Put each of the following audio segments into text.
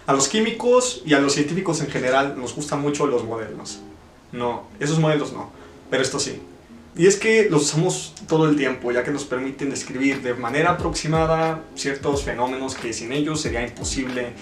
A los químicos y a los científicos en general nos gustan mucho los modelos. No, esos modelos no, pero esto sí. Y es que los usamos todo el tiempo, ya que nos permiten describir de manera aproximada ciertos fenómenos que sin ellos sería imposible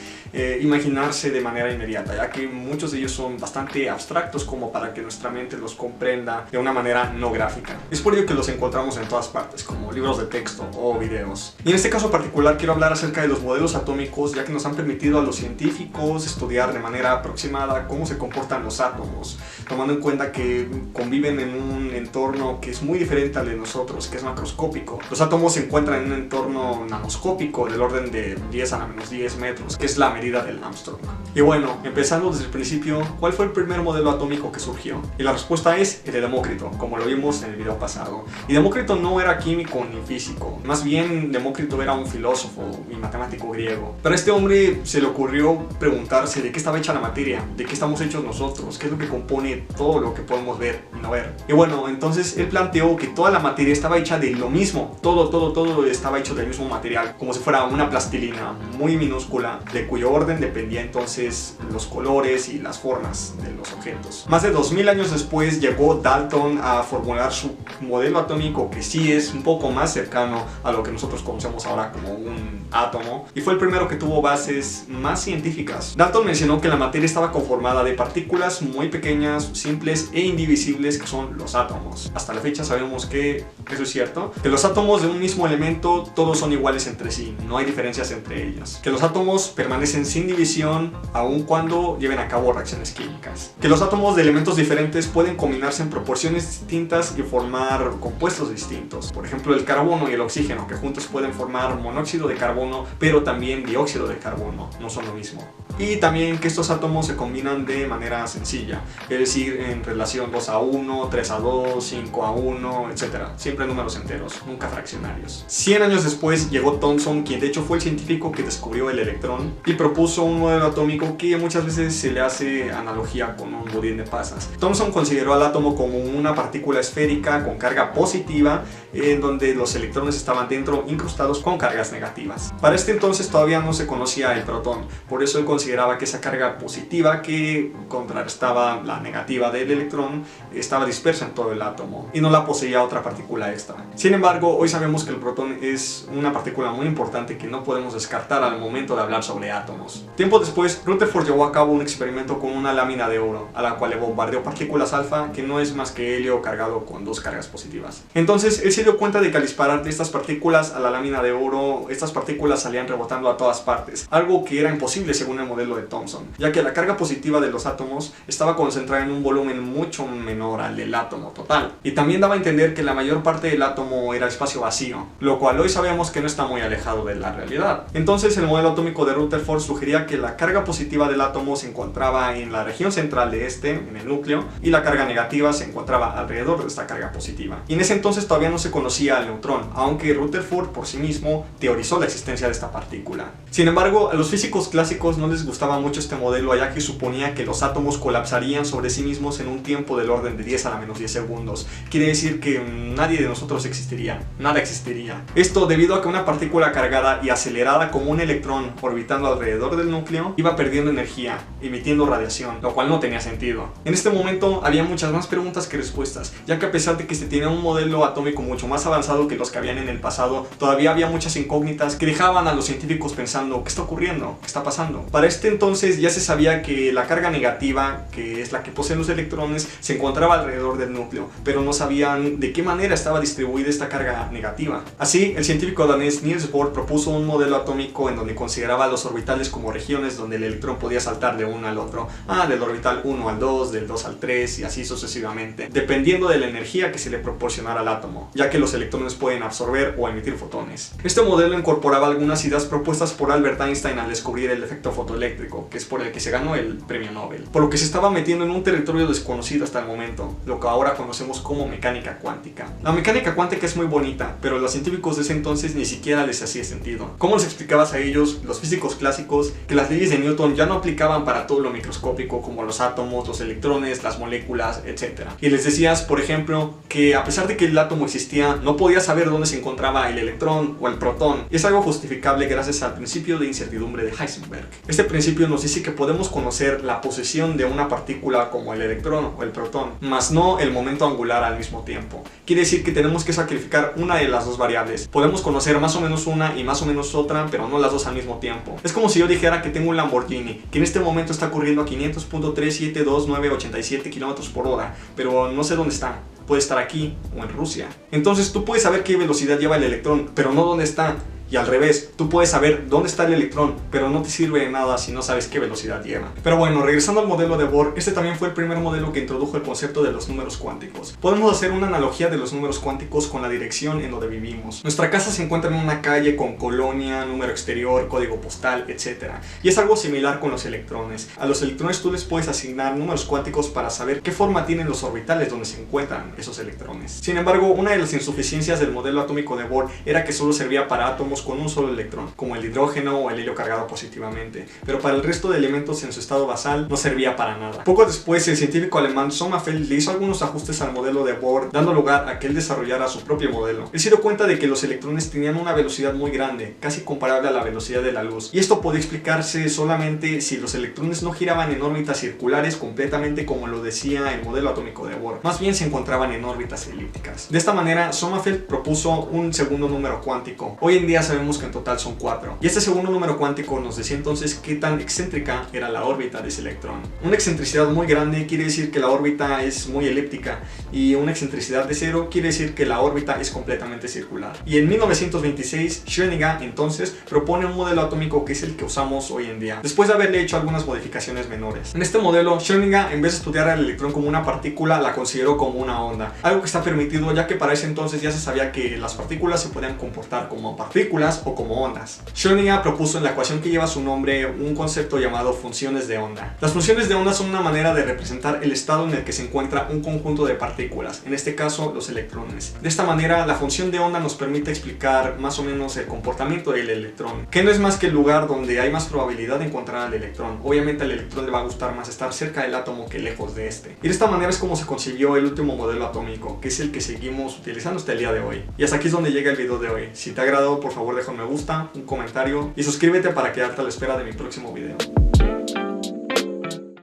imaginarse de manera inmediata, ya que muchos de ellos son bastante abstractos como para que nuestra mente los comprenda de una manera no gráfica. Es por ello que los encontramos en todas partes, como libros de texto o videos. Y en este caso particular quiero hablar acerca de los modelos atómicos, ya que nos han permitido a los científicos estudiar de manera aproximada cómo se comportan los átomos, tomando en cuenta que conviven en un entorno que es muy diferente al de nosotros, que es macroscópico. Los átomos se encuentran en un entorno nanoscópico del orden de 10 a la menos 10 metros, que es la medida del Armstrong. Y bueno, empezando desde el principio, ¿cuál fue el primer modelo atómico que surgió? Y la respuesta es el de Demócrito, como lo vimos en el video pasado. Y Demócrito no era químico ni físico, más bien Demócrito era un filósofo y matemático griego. Pero a este hombre se le ocurrió preguntarse de qué estaba hecha la materia, de qué estamos hechos nosotros, qué es lo que compone todo lo que podemos ver y no ver. Y bueno, entonces él planteó que toda la materia estaba hecha de lo mismo, todo estaba hecho del mismo material, como si fuera una plastilina muy minúscula, de cuyo orden dependía entonces los colores y las formas de los objetos. Más de 2000 años después llegó Dalton a formular su modelo atómico, que sí es un poco más cercano a lo que nosotros conocemos ahora como un átomo, y fue el primero que tuvo bases más científicas. Dalton mencionó que la materia estaba conformada de partículas muy pequeñas, simples e indivisibles, que son los átomos. Hasta la fecha sabemos que eso es cierto, que los átomos de un mismo elemento todos son iguales entre sí, no hay diferencias entre ellas, que los átomos permanecen sin división aun cuando lleven a cabo reacciones químicas, que los átomos de elementos diferentes pueden combinarse en proporciones distintas y formar compuestos distintos. Por ejemplo, el carbono y el oxígeno, que juntos pueden formar monóxido de carbono, pero también dióxido de carbono, no son lo mismo. Y también que estos átomos se combinan de manera sencilla, es decir, en relación 2 a 1, 3 a 2, 5 a 1, etc. Siempre números enteros, nunca fraccionarios. 100 años después llegó Thomson, quien de hecho fue el científico que descubrió el electrón y propuso un modelo atómico que muchas veces se le hace analogía con un budín de pasas. Thomson consideró al átomo como una partícula esférica con carga positiva, en donde los electrones estaban dentro incrustados con cargas negativas. Para este entonces todavía no se conocía el protón, por eso él consideraba que esa carga positiva que contrarrestaba la negativa del electrón estaba dispersa en todo el átomo y no la poseía otra partícula extra. Sin embargo, hoy sabemos que el protón es una partícula muy importante que no podemos descartar al momento de hablar sobre átomos. Tiempo después, Rutherford llevó a cabo un experimento con una lámina de oro, a la cual le bombardeó partículas alfa, que no es más que helio cargado con dos cargas positivas. Entonces, él se dio cuenta de que al disparar estas partículas a la lámina de oro, estas partículas salían rebotando a todas partes, algo que era imposible según el modelo de Thomson, ya que la carga positiva de los átomos estaba concentrada en un volumen mucho menor al del átomo total. Y también daba a entender que la mayor parte del átomo era espacio vacío, lo cual hoy sabemos que no está muy alejado de la realidad. Entonces el modelo atómico de Rutherford sugería que la carga positiva del átomo se encontraba en la región central de este, en el núcleo, y la carga negativa se encontraba alrededor de esta carga positiva. Y en ese entonces todavía no se conocía al neutrón, aunque Rutherford por sí mismo teorizó la existencia de esta partícula. Sin embargo, a los físicos clásicos no les gustaba mucho este modelo, ya que suponía que los átomos colapsarían sobre sí mismos en un tiempo del orden de 10 a la menos 10 segundos. Quiere decir que nadie de nosotros existiría, nada existiría. Esto debido a que una partícula cargada y acelerada como un electrón orbitando alrededor del núcleo iba perdiendo energía, emitiendo radiación, lo cual no tenía sentido. En este momento había muchas más preguntas que respuestas, ya que a pesar de que se tenía un modelo atómico mucho más avanzado que los que habían en el pasado, todavía había muchas incógnitas que dejaban a los científicos pensando: ¿qué está ocurriendo? ¿Qué está pasando? Para este entonces ya se sabía que la carga negativa, que es la que poseen los electrones, se encontraba alrededor del núcleo, pero no sabían de qué manera estaba distribuida esta carga negativa. Así, el científico danés Niels Bohr propuso un modelo atómico en donde consideraba los orbitales como regiones donde el electrón podía saltar de uno al otro, del orbital 1 al 2, del 2 al 3 y así sucesivamente, dependiendo de la energía que se le proporcionara al átomo, ya que los electrones pueden absorber o emitir fotones. Este modelo incorporaba algunas ideas propuestas por Albert Einstein al descubrir el efecto fotoeléctrico, que es por el que se ganó el premio Nobel, por lo que se estaba metiendo en un territorio desconocido hasta el momento, lo que ahora conocemos como mecánica cuántica. La mecánica cuántica es muy bonita, pero a los científicos de ese entonces ni siquiera les hacía sentido. ¿Cómo les explicabas a ellos, los físicos clásicos, que las leyes de Newton ya no aplicaban para todo lo microscópico como los átomos, los electrones, las moléculas, etc.? Y les decías, por ejemplo, que a pesar de que el átomo existía, no podías saber dónde se encontraba el electrón o el protón. Y es algo justificable gracias al principio de incertidumbre de Heisenberg. Este principio nos dice que podemos conocer la posición de una partícula como el electrón o el protón, mas no el momento angular al mismo tiempo. Quiere decir que tenemos que sacrificar una de las dos variables. Podemos conocer más o menos una y más o menos otra, pero no las dos al mismo tiempo. Es como si yo dijera que tengo un Lamborghini, que en este momento está corriendo a 500.372987 km/h, pero no sé dónde está. Puede estar aquí o en Rusia. Entonces tú puedes saber qué velocidad lleva el electrón, pero no dónde está. Y al revés, tú puedes saber dónde está el electrón, pero no te sirve de nada si no sabes qué velocidad lleva. Pero bueno, regresando al modelo de Bohr, este también fue el primer modelo que introdujo el concepto de los números cuánticos. Podemos hacer una analogía de los números cuánticos con la dirección en donde vivimos. Nuestra casa se encuentra en una calle con colonia, número exterior, código postal, etc. Y es algo similar con los electrones. A los electrones tú les puedes asignar números cuánticos para saber qué forma tienen los orbitales donde se encuentran esos electrones. Sin embargo, una de las insuficiencias del modelo atómico de Bohr era que solo servía para átomos con un solo electrón, como el hidrógeno o el helio cargado positivamente, pero para el resto de elementos en su estado basal no servía para nada. Poco después, el científico alemán Sommerfeld le hizo algunos ajustes al modelo de Bohr, dando lugar a que él desarrollara su propio modelo. Él se dio cuenta de que los electrones tenían una velocidad muy grande, casi comparable a la velocidad de la luz, y esto podía explicarse solamente si los electrones no giraban en órbitas circulares completamente como lo decía el modelo atómico de Bohr, más bien se encontraban en órbitas elípticas. De esta manera, Sommerfeld propuso un segundo número cuántico. Hoy en día sabemos que en total son 4. Y este segundo número cuántico nos decía entonces qué tan excéntrica era la órbita de ese electrón. Una excentricidad muy grande quiere decir que la órbita es muy elíptica, y una excentricidad de 0 quiere decir que la órbita es completamente circular. Y en 1926, Schrödinger entonces propone un modelo atómico que es el que usamos hoy en día, después de haberle hecho algunas modificaciones menores. En este modelo, Schrödinger, en vez de estudiar al electrón como una partícula, la consideró como una onda, algo que está permitido ya que para ese entonces ya se sabía que las partículas se podían comportar como partículas o como ondas. Schrödinger propuso en la ecuación que lleva su nombre un concepto llamado funciones de onda. Las funciones de onda son una manera de representar el estado en el que se encuentra un conjunto de partículas, en este caso los electrones. De esta manera, la función de onda nos permite explicar más o menos el comportamiento del electrón, que no es más que el lugar donde hay más probabilidad de encontrar al electrón. Obviamente al electrón le va a gustar más estar cerca del átomo que lejos de este. Y de esta manera es como se concibió el último modelo atómico, que es el que seguimos utilizando hasta el día de hoy. Y hasta aquí es donde llega el video de hoy. Si te ha agradado, por favor deja un me gusta, un comentario y suscríbete para quedarte a la espera de mi próximo video.